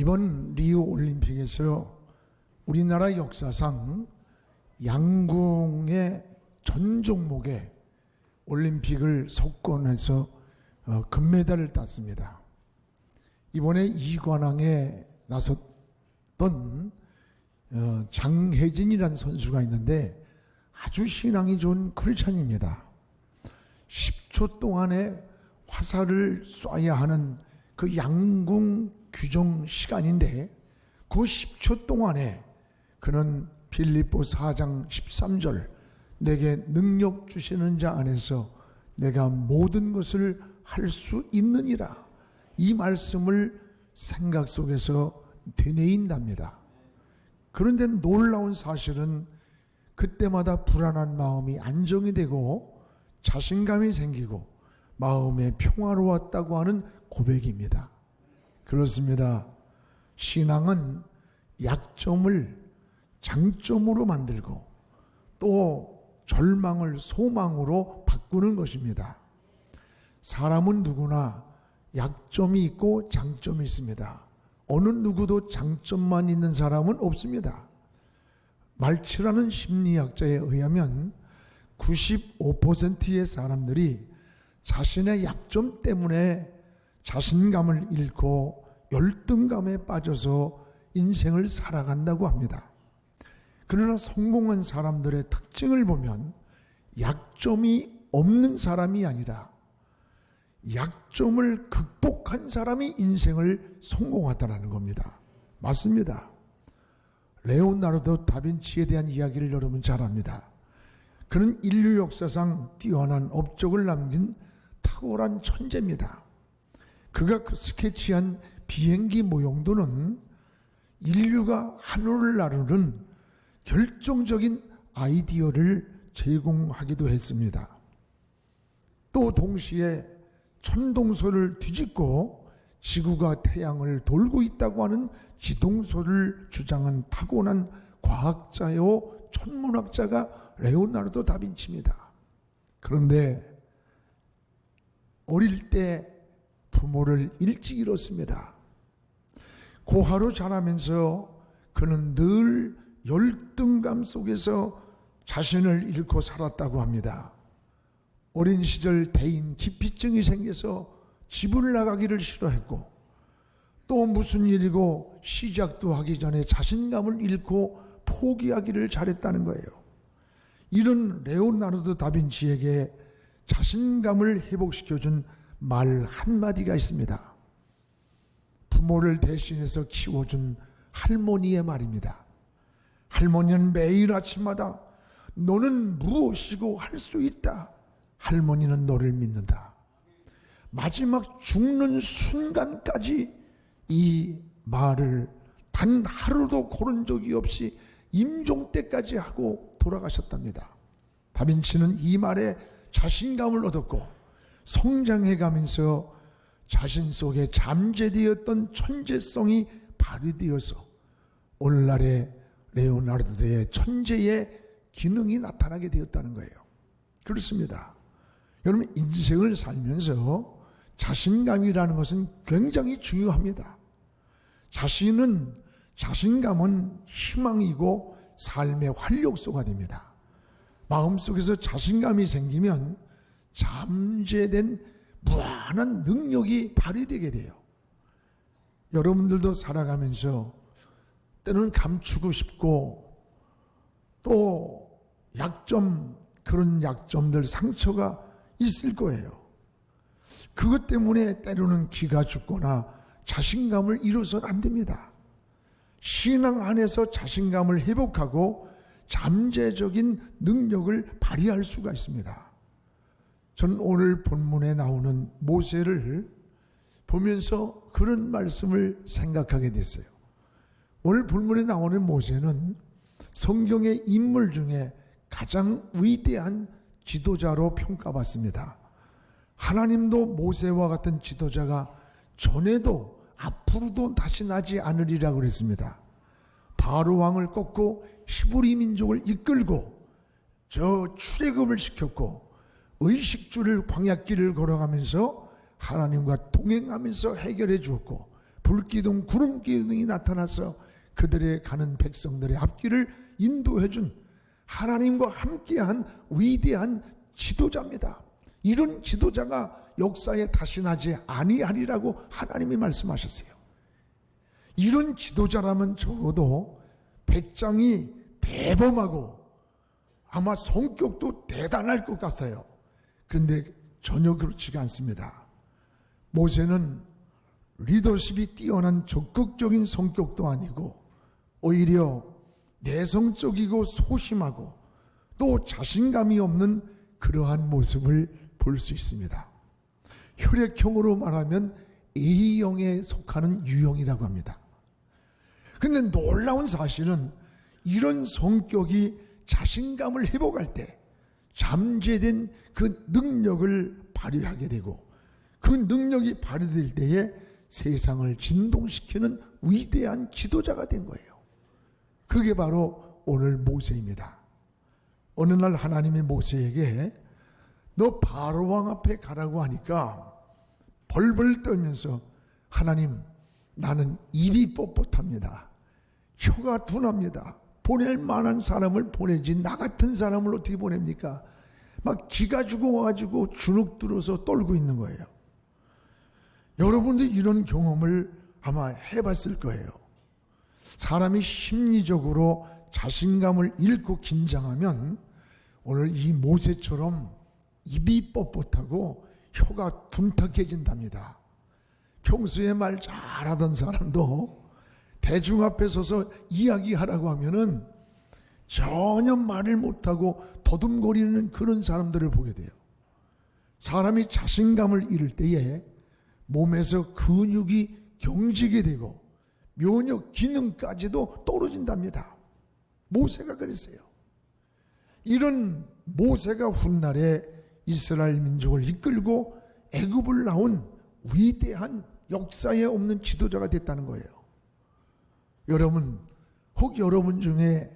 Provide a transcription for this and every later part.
이번 리우 올림픽에서 우리나라 역사상 양궁의 전 종목에 올림픽을 석권해서 금메달을 땄습니다. 이번에 이관왕에 나섰던 장혜진이라는 선수가 있는데 아주 신앙이 좋은 크리스찬입니다. 10초 동안에 화살을 쏴야 하는 그 양궁 규정 시간인데 그 10초 동안에 그는 빌립보 4장 13절 내게 능력 주시는 자 안에서 내가 모든 것을 할 수 있느니라, 이 말씀을 생각 속에서 되뇌인답니다. 그런데 놀라운 사실은 그때마다 불안한 마음이 안정이 되고 자신감이 생기고 마음에 평화로웠다고 하는 고백입니다. 그렇습니다. 신앙은 약점을 장점으로 만들고 또 절망을 소망으로 바꾸는 것입니다. 사람은 누구나 약점이 있고 장점이 있습니다. 어느 누구도 장점만 있는 사람은 없습니다. 말츠라는 심리학자에 의하면 95%의 사람들이 자신의 약점 때문에 자신감을 잃고 열등감에 빠져서 인생을 살아간다고 합니다. 그러나 성공한 사람들의 특징을 보면 약점이 없는 사람이 아니라 약점을 극복한 사람이 인생을 성공하다는 겁니다. 맞습니다. 레오나르도 다빈치에 대한 이야기를 여러분 잘 압니다. 그는 인류 역사상 뛰어난 업적을 남긴 탁월한 천재입니다. 그가 그 스케치한 비행기 모형도는 인류가 하늘을 나르는 결정적인 아이디어를 제공하기도 했습니다. 또 동시에 천동설을 뒤집고 지구가 태양을 돌고 있다고 하는 지동설을 주장한 타고난 과학자요 천문학자가 레오나르도 다빈치입니다. 그런데 어릴 때 부모를 일찍 잃었습니다. 고아로 자라면서 그는 늘 열등감 속에서 자신을 잃고 살았다고 합니다. 어린 시절 대인 기피증이 생겨서 집을 나가기를 싫어했고 또 무슨 일이고 시작도 하기 전에 자신감을 잃고 포기하기를 잘했다는 거예요. 이런 레오나르도 다빈치에게 자신감을 회복시켜준 말 한마디가 있습니다. 부모를 대신해서 키워준 할머니의 말입니다. 할머니는 매일 아침마다 너는 무엇이고 할 수 있다. 할머니는 너를 믿는다. 마지막 죽는 순간까지 이 말을 단 하루도 고른 적이 없이 임종 때까지 하고 돌아가셨답니다. 다빈치는 이 말에 자신감을 얻었고 성장해가면서 자신 속에 잠재되었던 천재성이 발휘되어서 오늘날의 레오나르도의 천재의 기능이 나타나게 되었다는 거예요. 그렇습니다. 여러분, 인생을 살면서 자신감이라는 것은 굉장히 중요합니다. 자신감은 희망이고 삶의 활력소가 됩니다. 마음속에서 자신감이 생기면 잠재된 무한한 능력이 발휘되게 돼요. 여러분들도 살아가면서 때로는 감추고 싶고 또 그런 약점들, 상처가 있을 거예요. 그것 때문에 때로는 기가 죽거나 자신감을 잃어서는 안 됩니다. 신앙 안에서 자신감을 회복하고 잠재적인 능력을 발휘할 수가 있습니다. 저는 오늘 본문에 나오는 모세를 보면서 그런 말씀을 생각하게 됐어요. 오늘 본문에 나오는 모세는 성경의 인물 중에 가장 위대한 지도자로 평가받습니다. 하나님도 모세와 같은 지도자가 전에도 앞으로도 다시 나지 않으리라고 그랬습니다. 바로 왕을 꺾고 히브리 민족을 이끌고 저 출애굽을 시켰고 의식주를 광야길을 걸어가면서 하나님과 동행하면서 해결해 주었고 불기둥 구름기둥이 나타나서 그들의 가는 백성들의 앞길을 인도해준 하나님과 함께한 위대한 지도자입니다. 이런 지도자가 역사에 다시 나지 아니하리라고 하나님이 말씀하셨어요. 이런 지도자라면 적어도 배짱이 대범하고 아마 성격도 대단할 것 같아요. 그런데 전혀 그렇지가 않습니다. 모세는 리더십이 뛰어난 적극적인 성격도 아니고 오히려 내성적이고 소심하고 또 자신감이 없는 그러한 모습을 볼 수 있습니다. 혈액형으로 말하면 A형에 속하는 유형이라고 합니다. 그런데 놀라운 사실은 이런 성격이 자신감을 회복할 때 잠재된 그 능력을 발휘하게 되고 그 능력이 발휘될 때에 세상을 진동시키는 위대한 지도자가 된 거예요. 그게 바로 오늘 모세입니다. 어느 날 하나님이 모세에게 너 바로왕 앞에 가라고 하니까 벌벌 떨면서 하나님 나는 입이 뻣뻣합니다. 혀가 둔합니다. 보낼 만한 사람을 보내지 나 같은 사람을 어떻게 보냅니까? 막 기가 죽어가지고 주눅 들어서 떨고 있는 거예요. 여러분도 이런 경험을 아마 해봤을 거예요. 사람이 심리적으로 자신감을 잃고 긴장하면 오늘 이 모세처럼 입이 뻣뻣하고 혀가 둔탁해진답니다. 평소에 말 잘하던 사람도 대중 앞에 서서 이야기하라고 하면은 전혀 말을 못하고 더듬거리는 그런 사람들을 보게 돼요. 사람이 자신감을 잃을 때에 몸에서 근육이 경직이 되고 면역 기능까지도 떨어진답니다. 모세가 그랬어요. 이런 모세가 훗날에 이스라엘 민족을 이끌고 애굽을 나온 위대한 역사에 없는 지도자가 됐다는 거예요. 여러분, 혹 여러분 중에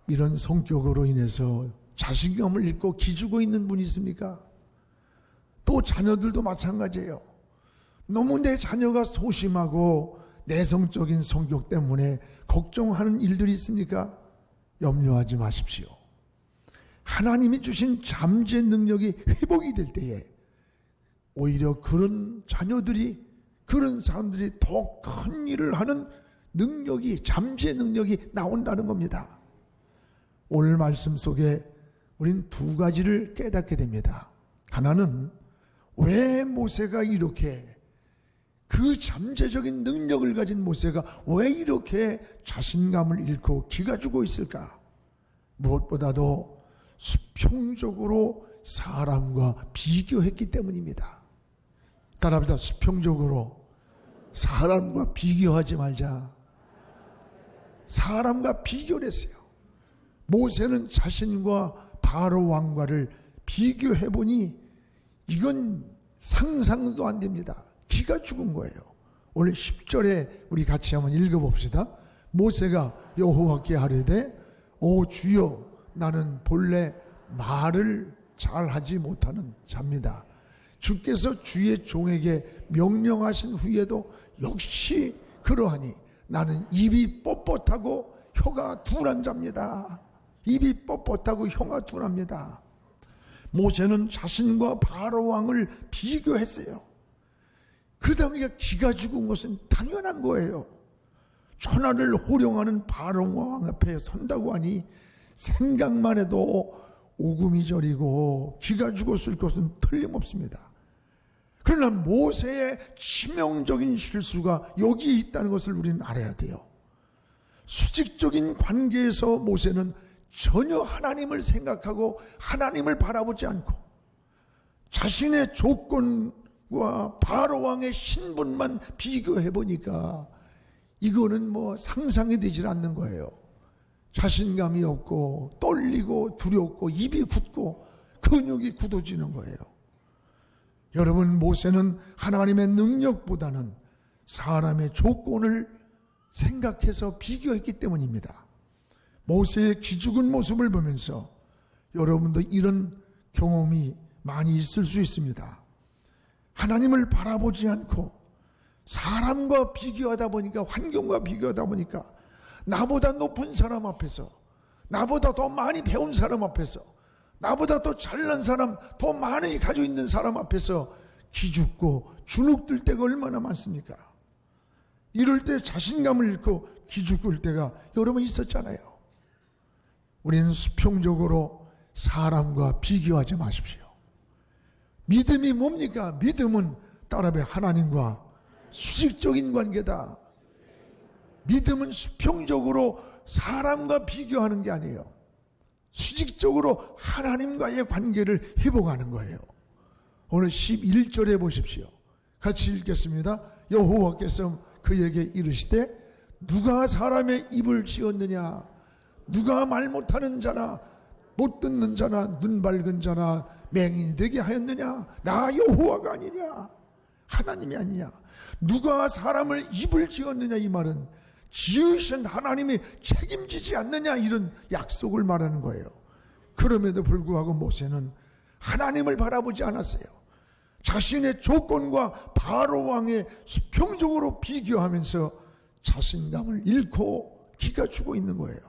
이런 성격으로 인해서 자신감을 잃고 기죽어 있는 분이 있습니까? 또 자녀들도 마찬가지예요. 너무 내 자녀가 소심하고 내성적인 성격 때문에 걱정하는 일들이 있습니까? 염려하지 마십시오. 하나님이 주신 잠재 능력이 회복이 될 때에 오히려 그런 자녀들이 그런 사람들이 더 큰 일을 하는 능력이 잠재 능력이 나온다는 겁니다. 오늘 말씀 속에 우린 두 가지를 깨닫게 됩니다. 하나는 왜 모세가 이렇게 그 잠재적인 능력을 가진 모세가 왜 이렇게 자신감을 잃고 기가 죽어 있을까? 무엇보다도 수평적으로 사람과 비교했기 때문입니다. 따라합시다. 수평적으로 사람과 비교하지 말자. 사람과 비교를 했어요. 모세는 자신과 바로 왕과를 비교해보니 이건 상상도 안 됩니다. 기가 죽은 거예요. 오늘 10절에 우리 같이 한번 읽어봅시다. 모세가 여호와께 아뢰되 오 주여 나는 본래 말을 잘하지 못하는 자입니다. 주께서 주의 종에게 명령하신 후에도 역시 그러하니 나는 입이 뻣뻣하고 혀가 둔한 자입니다. 입이 뻣뻣하고 혀가 둔합니다. 모세는 자신과 바로 왕을 비교했어요. 그러다 보니까 기가 죽은 것은 당연한 거예요. 천하를 호령하는 바로 왕 앞에 선다고 하니 생각만 해도 오금이 저리고 기가 죽었을 것은 틀림없습니다. 그러나 모세의 치명적인 실수가 여기에 있다는 것을 우리는 알아야 돼요. 수직적인 관계에서 모세는 전혀 하나님을 생각하고 하나님을 바라보지 않고 자신의 조건과 바로 왕의 신분만 비교해 보니까 이거는 뭐 상상이 되질 않는 거예요. 자신감이 없고 떨리고 두렵고 입이 굳고 근육이 굳어지는 거예요. 여러분, 모세는 하나님의 능력보다는 사람의 조건을 생각해서 비교했기 때문입니다. 모세의 기죽은 모습을 보면서 여러분도 이런 경험이 많이 있을 수 있습니다. 하나님을 바라보지 않고 사람과 비교하다 보니까, 환경과 비교하다 보니까, 나보다 높은 사람 앞에서, 나보다 더 많이 배운 사람 앞에서, 나보다 더 잘난 사람, 더 많이 가지고 있는 사람 앞에서 기죽고 주눅들 때가 얼마나 많습니까? 이럴 때 자신감을 잃고 기죽을 때가 여러 번 있었잖아요. 우리는 수평적으로 사람과 비교하지 마십시오. 믿음이 뭡니까? 믿음은 따라해 하나님과 수직적인 관계다. 믿음은 수평적으로 사람과 비교하는 게 아니에요. 수직적으로 하나님과의 관계를 회복하는 거예요. 오늘 11절에 보십시오. 같이 읽겠습니다. 여호와께서 그에게 이르시되 누가 사람의 입을 지었느냐? 누가 말 못하는 자나 못 듣는 자나 눈 밝은 자나 맹인이 되게 하였느냐? 나 여호와가 아니냐? 하나님이 아니냐? 누가 사람을 입을 지었느냐? 이 말은 지으신 하나님이 책임지지 않느냐? 이런 약속을 말하는 거예요. 그럼에도 불구하고 모세는 하나님을 바라보지 않았어요. 자신의 조건과 바로 왕의 수평적으로 비교하면서 자신감을 잃고 기가 죽어 있는 거예요.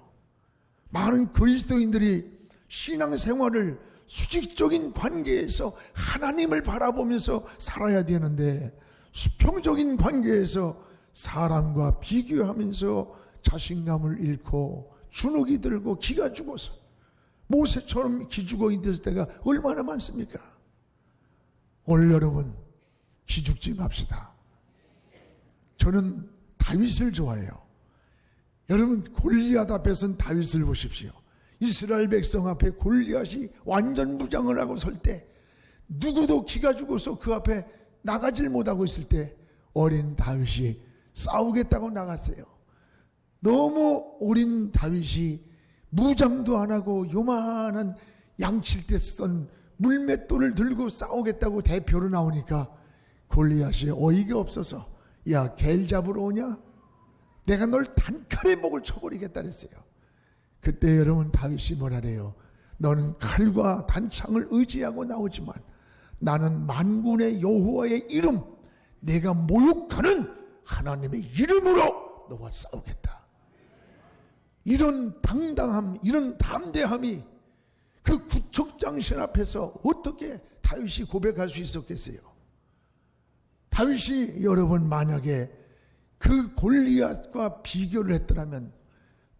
많은 그리스도인들이 신앙생활을 수직적인 관계에서 하나님을 바라보면서 살아야 되는데, 수평적인 관계에서 사람과 비교하면서 자신감을 잃고 주눅이 들고 기가 죽어서 모세처럼 기죽어 있을 때가 얼마나 많습니까? 오늘 여러분 기죽지 맙시다. 저는 다윗을 좋아해요. 여러분 골리앗 앞에선 다윗을 보십시오. 이스라엘 백성 앞에 골리앗이 완전 무장을 하고 설 때 누구도 기가 죽어서 그 앞에 나가질 못하고 있을 때 어린 다윗이 싸우겠다고 나갔어요. 너무 어린 다윗이 무장도 안 하고 요만한 양칠 때 쓰던 물맷돌을 들고 싸우겠다고 대표로 나오니까 골리앗이 어이가 없어서 야, 개 잡으러 오냐? 내가 널 단칼에 목을 쳐버리겠다 그랬어요. 그때 여러분 다윗이 뭐라래요? 너는 칼과 단창을 의지하고 나오지만 나는 만군의 여호와의 이름, 내가 모욕하는 하나님의 이름으로 너와 싸우겠다. 이런 당당함, 이런 담대함이 그 구척장신 앞에서 어떻게 다윗이 고백할 수 있었겠어요? 다윗이 여러분 만약에 그 골리앗과 비교를 했더라면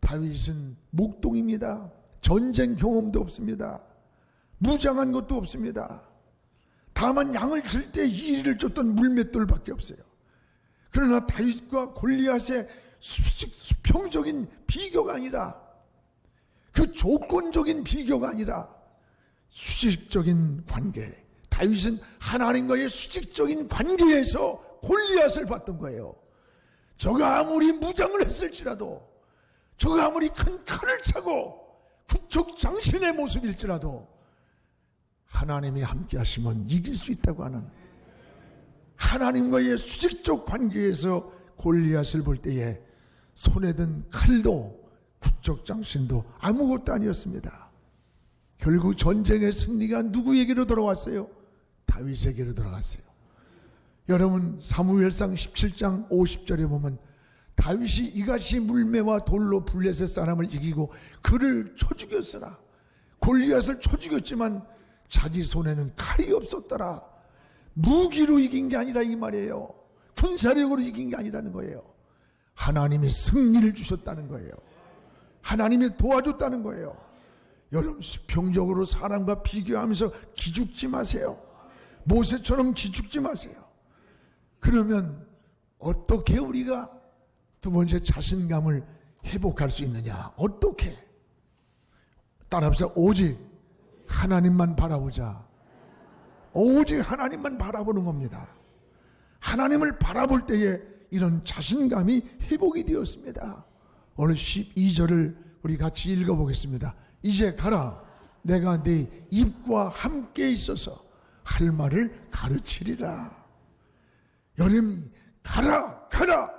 다윗은 목동입니다. 전쟁 경험도 없습니다. 무장한 것도 없습니다. 다만 양을 칠 때 이리를 쫓던 물맷돌밖에 없어요. 그러나 다윗과 골리앗의 수평적인 비교가 아니라, 그 조건적인 비교가 아니라 수직적인 관계, 다윗은 하나님과의 수직적인 관계에서 골리앗을 봤던 거예요. 저가 아무리 무장을 했을지라도, 저가 아무리 큰 칼을 차고 구척장신의 모습일지라도 하나님이 함께 하시면 이길 수 있다고 하는, 하나님과의 수직적 관계에서 골리앗을 볼 때에 손에 든 칼도 구척장신도 아무것도 아니었습니다. 결국 전쟁의 승리가 누구에게로 돌아왔어요? 다윗에게로 돌아갔어요. 여러분 사무엘상 17장 50절에 보면 다윗이 이같이 물매와 돌로 블레셋 사람을 이기고 그를 쳐 죽였으나, 골리앗을 쳐 죽였지만 자기 손에는 칼이 없었더라. 무기로 이긴 게 아니라 이 말이에요. 군사력으로 이긴 게 아니라는 거예요. 하나님이 승리를 주셨다는 거예요. 하나님이 도와줬다는 거예요. 여러분 수평적으로 사람과 비교하면서 기죽지 마세요. 모세처럼 기죽지 마세요. 그러면 어떻게 우리가 두 번째 자신감을 회복할 수 있느냐? 어떻게? 따라합시다. 오직 하나님만 바라보자. 오직 하나님만 바라보는 겁니다. 하나님을 바라볼 때에 이런 자신감이 회복이 되었습니다. 오늘 12절을 우리 같이 읽어보겠습니다. 이제 가라. 내가 네 입과 함께 있어서 할 말을 가르치리라. 여러분 가라, 가라.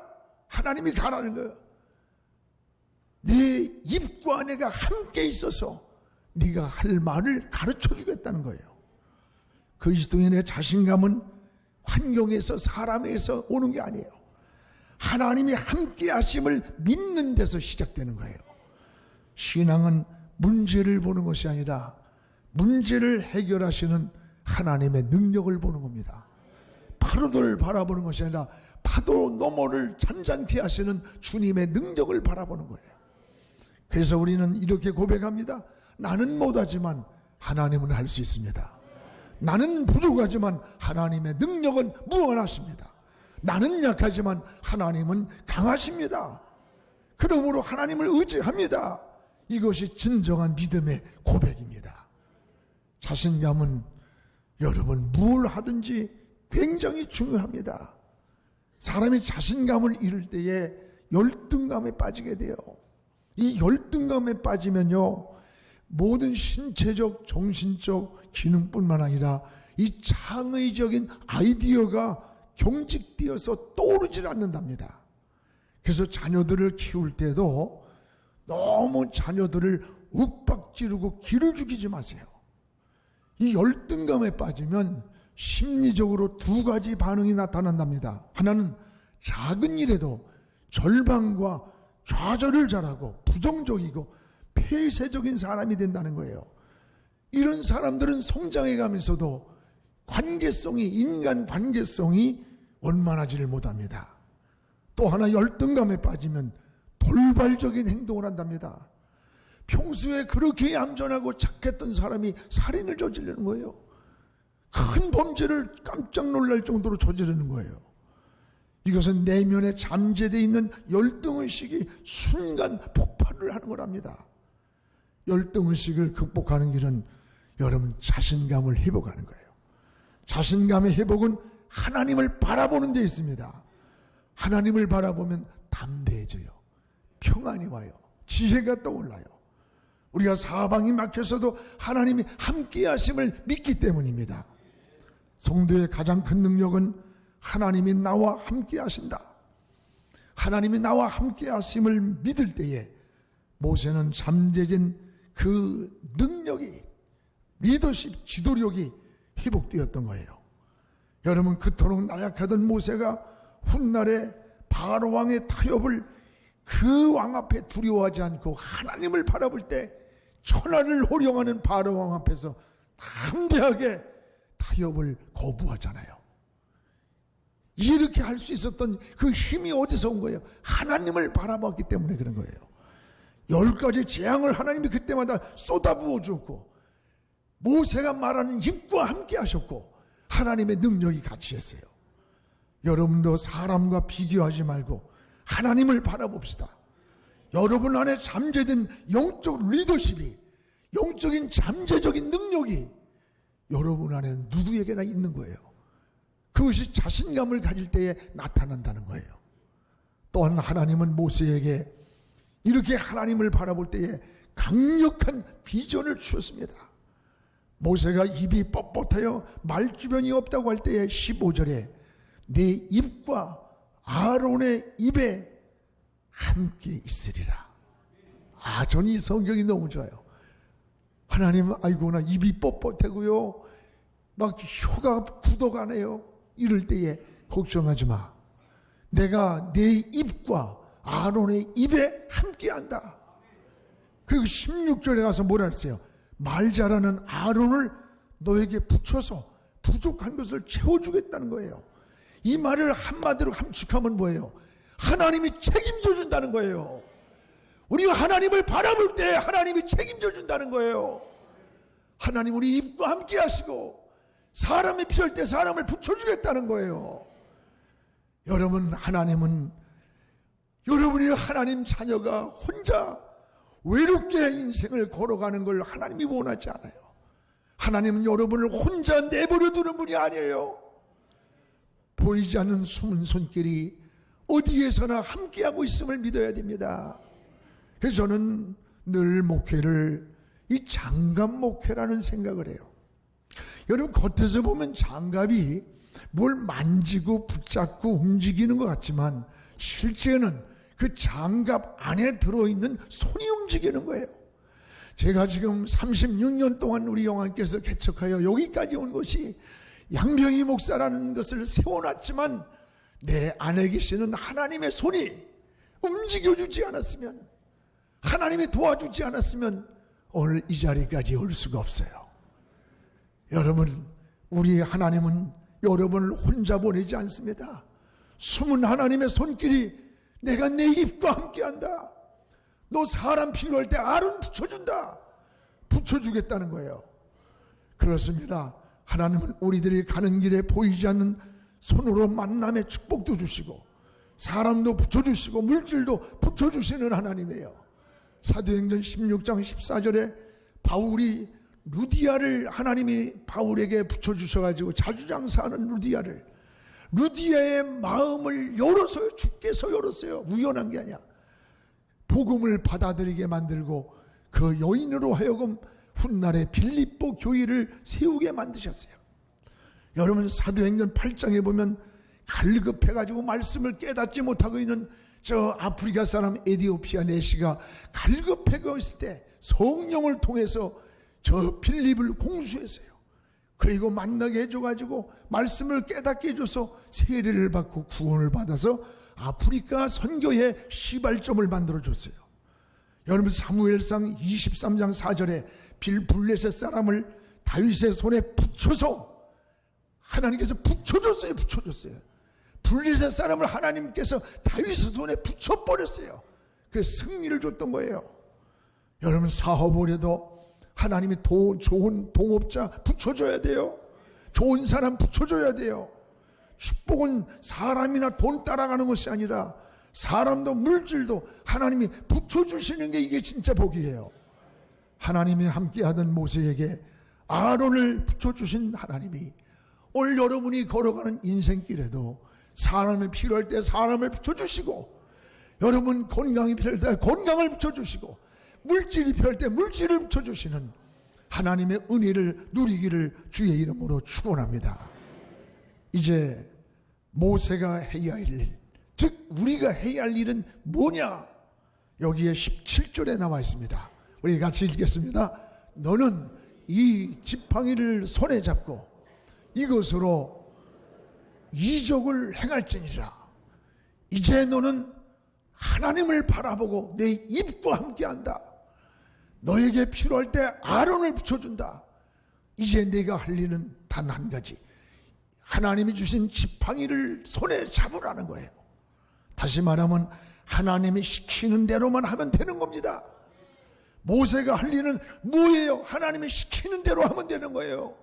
하나님이 가라는 거예요. 네 입과 내가 함께 있어서 네가 할 말을 가르쳐 주겠다는 거예요. 그리스도인의 자신감은 환경에서 사람에서 오는 게 아니에요. 하나님이 함께 하심을 믿는 데서 시작되는 거예요. 신앙은 문제를 보는 것이 아니라 문제를 해결하시는 하나님의 능력을 보는 겁니다. 파도를 바라보는 것이 아니라 파도 너머를 잔잔케 하시는 주님의 능력을 바라보는 거예요. 그래서 우리는 이렇게 고백합니다. 나는 못하지만 하나님은 할 수 있습니다. 나는 부족하지만 하나님의 능력은 무한하십니다. 나는 약하지만 하나님은 강하십니다. 그러므로 하나님을 의지합니다. 이것이 진정한 믿음의 고백입니다. 자신감은 여러분 뭘 하든지 굉장히 중요합니다. 사람이 자신감을 잃을 때에 열등감에 빠지게 돼요. 이 열등감에 빠지면요, 모든 신체적, 정신적 기능뿐만 아니라 이 창의적인 아이디어가 경직되어서 떠오르질 않는답니다. 그래서 자녀들을 키울 때도 너무 자녀들을 윽박지르고 기를 죽이지 마세요. 이 열등감에 빠지면 심리적으로 두 가지 반응이 나타난답니다. 하나는 작은 일에도 절망과 좌절을 잘하고 부정적이고 폐쇄적인 사람이 된다는 거예요. 이런 사람들은 성장해 가면서도 인간 관계성이 원만하지를 못합니다. 또 하나 열등감에 빠지면 돌발적인 행동을 한답니다. 평소에 그렇게 얌전하고 착했던 사람이 살인을 저지르는 거예요. 큰 범죄를 깜짝 놀랄 정도로 저지르는 거예요. 이것은 내면에 잠재되어 있는 열등의식이 순간 폭발을 하는 거랍니다. 열등의식을 극복하는 길은 여러분 자신감을 회복하는 거예요. 자신감의 회복은 하나님을 바라보는 데 있습니다. 하나님을 바라보면 담대해져요. 평안이 와요. 지혜가 떠올라요. 우리가 사방이 막혀서도 하나님이 함께 하심을 믿기 때문입니다. 성도의 가장 큰 능력은 하나님이 나와 함께 하신다. 하나님이 나와 함께 하심을 믿을 때에 모세는 잠재진 그 능력이, 리더십, 지도력이 회복되었던 거예요. 여러분, 그토록 나약하던 모세가 훗날에 바로 왕의 타협을 그 왕 앞에 두려워하지 않고 하나님을 바라볼 때 천하를 호령하는 바로 왕 앞에서 담대하게 타협을 거부하잖아요. 이렇게 할 수 있었던 그 힘이 어디서 온 거예요? 하나님을 바라봤기 때문에 그런 거예요. 10가지 재앙을 하나님이 그때마다 쏟아부어 주었고 모세가 말하는 입과 함께 하셨고 하나님의 능력이 같이 했어요. 여러분도 사람과 비교하지 말고 하나님을 바라봅시다. 여러분 안에 잠재된 영적 리더십이, 영적인 잠재적인 능력이 여러분 안에 누구에게나 있는 거예요. 그것이 자신감을 가질 때에 나타난다는 거예요. 또한 하나님은 모세에게 이렇게 하나님을 바라볼 때에 강력한 비전을 주셨습니다. 모세가 입이 뻣뻣하여 말주변이 없다고 할 때에 15절에 내 입과 아론의 입에 함께 있으리라. 저는 이 성경이 너무 좋아요. 하나님, 아이고 나 입이 뻣뻣하고요, 막 혀가 굳어가네요. 이럴 때에 걱정하지 마. 내가 내 입과 아론의 입에 함께한다. 그리고 16절에 가서 뭐라 했어요? 말 잘하는 아론을 너에게 붙여서 부족한 것을 채워주겠다는 거예요. 이 말을 한마디로 함축하면 뭐예요? 하나님이 책임져 준다는 거예요. 우리가 하나님을 바라볼 때 하나님이 책임져 준다는 거예요. 하나님 우리 입과 함께 하시고 사람이 필요할 때 사람을 붙여주겠다는 거예요. 여러분, 하나님은 여러분이 하나님 자녀가 혼자 외롭게 인생을 걸어가는 걸 하나님이 원하지 않아요. 하나님은 여러분을 혼자 내버려 두는 분이 아니에요. 보이지 않는 숨은 손길이 어디에서나 함께하고 있음을 믿어야 됩니다. 그래서 저는 늘 목회를 이 장갑 목회라는 생각을 해요. 여러분, 겉에서 보면 장갑이 뭘 만지고 붙잡고 움직이는 것 같지만 실제는 그 장갑 안에 들어있는 손이 움직이는 거예요. 제가 지금 36년 동안 우리 영왕께서 개척하여 여기까지 온 것이 양병희 목사라는 것을 세워놨지만 내 안에 계시는 하나님의 손이 움직여주지 않았으면, 하나님이 도와주지 않았으면 오늘 이 자리까지 올 수가 없어요. 여러분, 우리 하나님은 여러분을 혼자 보내지 않습니다. 숨은 하나님의 손길이 내가 내 입과 함께한다. 너 사람 필요할 때 알은 붙여준다. 붙여주겠다는 거예요. 그렇습니다. 하나님은 우리들이 가는 길에 보이지 않는 손으로 만남의 축복도 주시고 사람도 붙여주시고 물질도 붙여주시는 하나님이에요. 사도행전 16장 14절에 바울이 루디아를 하나님이 바울에게 붙여주셔가지고 자주장사하는 루디아의 마음을 열어서요. 주께서 열었어요. 우연한 게 아니야. 복음을 받아들이게 만들고 그 여인으로 하여금 훗날에 빌립보 교회를 세우게 만드셨어요. 여러분, 사도행전 8장에 보면 갈급해가지고 말씀을 깨닫지 못하고 있는 저 아프리카 사람 에디오피아 내시가 갈급해가 있을 때 성령을 통해서 저 빌립을 공수했어요. 그리고 만나게 해줘가지고 말씀을 깨닫게 해줘서 세례를 받고 구원을 받아서 아프리카 선교의 시발점을 만들어줬어요. 여러분, 사무엘상 23장 4절에 블레셋 사람을 다윗의 손에 붙여서 하나님께서 붙여줬어요. 블레셋 사람을 하나님께서 다윗의 손에 붙여버렸어요. 그래서 승리를 줬던 거예요. 여러분, 사업을 해도 하나님이 좋은 동업자 붙여줘야 돼요. 좋은 사람 붙여줘야 돼요. 축복은 사람이나 돈 따라가는 것이 아니라 사람도 물질도 하나님이 붙여주시는 게 이게 진짜 복이에요. 하나님이 함께하던 모세에게 아론을 붙여주신 하나님이 오늘 여러분이 걸어가는 인생길에도 사람이 필요할 때 사람을 붙여주시고, 여러분 건강이 필요할 때 건강을 붙여주시고, 물질이 필요할 때 물질을 붙여주시는 하나님의 은혜를 누리기를 주의 이름으로 축원합니다. 이제 모세가 해야 할 일, 즉 우리가 해야 할 일은 뭐냐? 여기에 17절에 나와 있습니다. 우리 같이 읽겠습니다. 너는 이 지팡이를 손에 잡고 이것으로 이적을 행할지니라. 이제 너는 하나님을 바라보고 내 입과 함께한다. 너에게 필요할 때 아론을 붙여준다. 이제 내가 할 일은 단 한 가지, 하나님이 주신 지팡이를 손에 잡으라는 거예요. 다시 말하면 하나님이 시키는 대로만 하면 되는 겁니다. 모세가 할 일은 뭐예요? 하나님이 시키는 대로 하면 되는 거예요.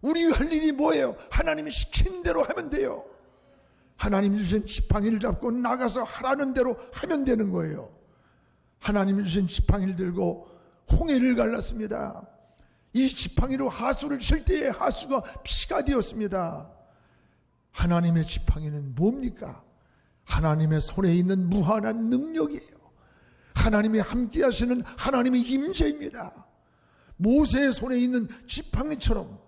우리가 할 일이 뭐예요? 하나님이 시키는 대로 하면 돼요. 하나님이 주신 지팡이를 잡고 나가서 하라는 대로 하면 되는 거예요. 하나님이 주신 지팡이를 들고 홍해를 갈랐습니다. 이 지팡이로 하수를 칠 때에 하수가 피가 되었습니다. 하나님의 지팡이는 뭡니까? 하나님의 손에 있는 무한한 능력이에요. 하나님이 함께 하시는 하나님의 임재입니다. 모세의 손에 있는 지팡이처럼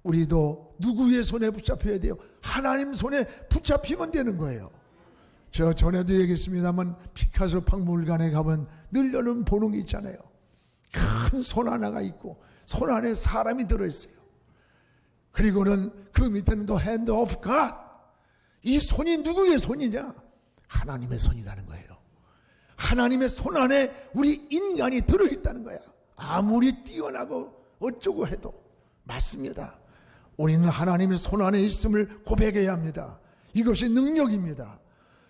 우리도 누구의 손에 붙잡혀야 돼요? 하나님 손에 붙잡히면 되는 거예요. 저 전에도 얘기했습니다만 피카소 박물관에 가면 늘 여러분 보는 게 있잖아요. 큰 손 하나가 있고 손 안에 사람이 들어있어요. 그리고는 그 밑에는 The Hand of God. 이 손이 누구의 손이냐? 하나님의 손이라는 거예요. 하나님의 손 안에 우리 인간이 들어있다는 거야. 아무리 뛰어나고 어쩌고 해도. 맞습니다. 우리는 하나님의 손 안에 있음을 고백해야 합니다. 이것이 능력입니다.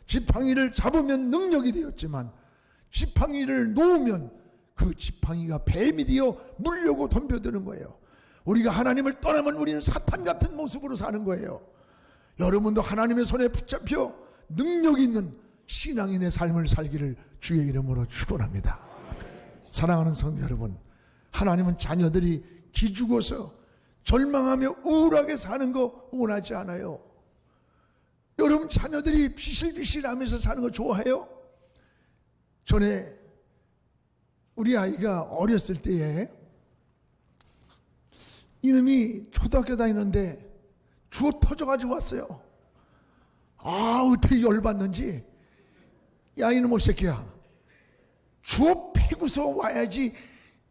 지팡이를 잡으면 능력이 되었지만 지팡이를 놓으면 그 지팡이가 뱀이 되어 물려고 덤벼드는 거예요. 우리가 하나님을 떠나면 우리는 사탄 같은 모습으로 사는 거예요. 여러분도 하나님의 손에 붙잡혀 능력 있는 신앙인의 삶을 살기를 주의 이름으로 축원합니다. 사랑하는 성도 여러분, 하나님은 자녀들이 기죽어서 절망하며 우울하게 사는 거 원하지 않아요. 여러분 자녀들이 비실비실하면서 사는 거 좋아해요? 전에 우리 아이가 어렸을 때에 이놈이 초등학교 다니는데 주워 터져가지고 왔어요. 어떻게 열받는지. 야 이놈의 새끼야, 주워 패고서 와야지.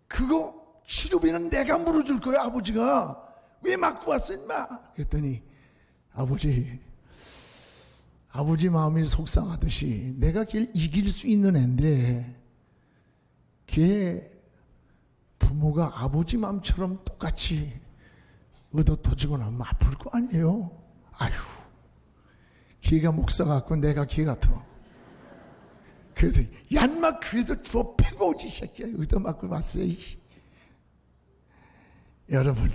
그거 치료비는 내가 물어줄 거야. 아버지가 왜 맞고 왔어 인마? 그랬더니 아버지 마음이 속상하듯이 내가 걔를 이길 수 있는 앤데 걔 부모가 아버지 마음처럼 똑같이 얻어 터지고 나면 아플 거 아니에요. 아휴, 걔가 목사 같고 내가 걔 같아. 그래도 얀마 그래도 주워 패고 오지 새끼야. 얻어 맞고 왔어요. 여러분,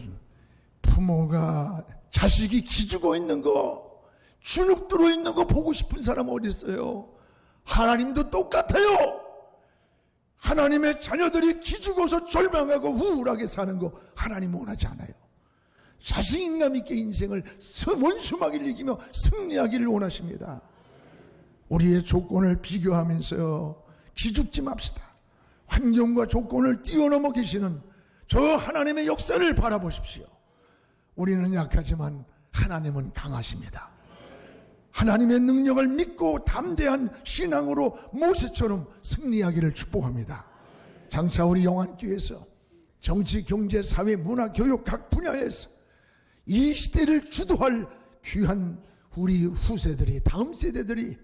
부모가 자식이 기죽어 있는 거, 주눅 들어 있는 거 보고 싶은 사람 어디 있어요? 하나님도 똑같아요. 하나님의 자녀들이 기죽어서 절망하고 우울하게 사는 거 하나님 원하지 않아요. 자신감 있게 인생을 원수막이를 이기며 승리하기를 원하십니다. 우리의 조건을 비교하면서 기죽지 맙시다. 환경과 조건을 뛰어넘어 계시는 저 하나님의 역사를 바라보십시오. 우리는 약하지만 하나님은 강하십니다. 하나님의 능력을 믿고 담대한 신앙으로 모세처럼 승리하기를 축복합니다. 장차 우리 영안교회에서 정치, 경제, 사회, 문화, 교육 각 분야에서 이 시대를 주도할 귀한 우리 후세들이, 다음 세대들이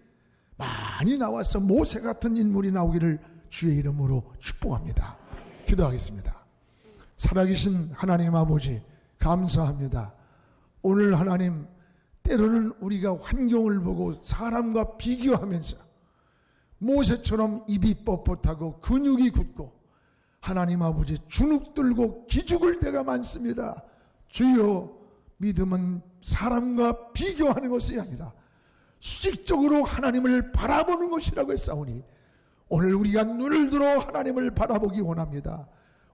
많이 나와서 모세 같은 인물이 나오기를 주의 이름으로 축복합니다. 기도하겠습니다. 살아계신 하나님 아버지 감사합니다. 오늘 하나님 때로는 우리가 환경을 보고 사람과 비교하면서 모세처럼 입이 뻣뻣하고 근육이 굳고 하나님 아버지 주눅 들고 기죽을 때가 많습니다. 주여, 믿음은 사람과 비교하는 것이 아니라 수직적으로 하나님을 바라보는 것이라고 했사오니 오늘 우리가 눈을 들어 하나님을 바라보기 원합니다.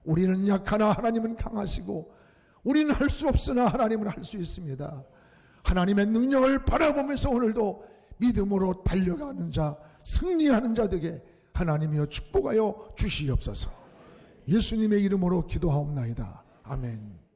우리는 약하나 하나님은 강하시고 우리는 할 수 없으나 하나님은 할 수 있습니다. 하나님의 능력을 바라보면서 오늘도 믿음으로 달려가는 자, 승리하는 자 되게 하나님이여 축복하여 주시옵소서. 예수님의 이름으로 기도하옵나이다. 아멘.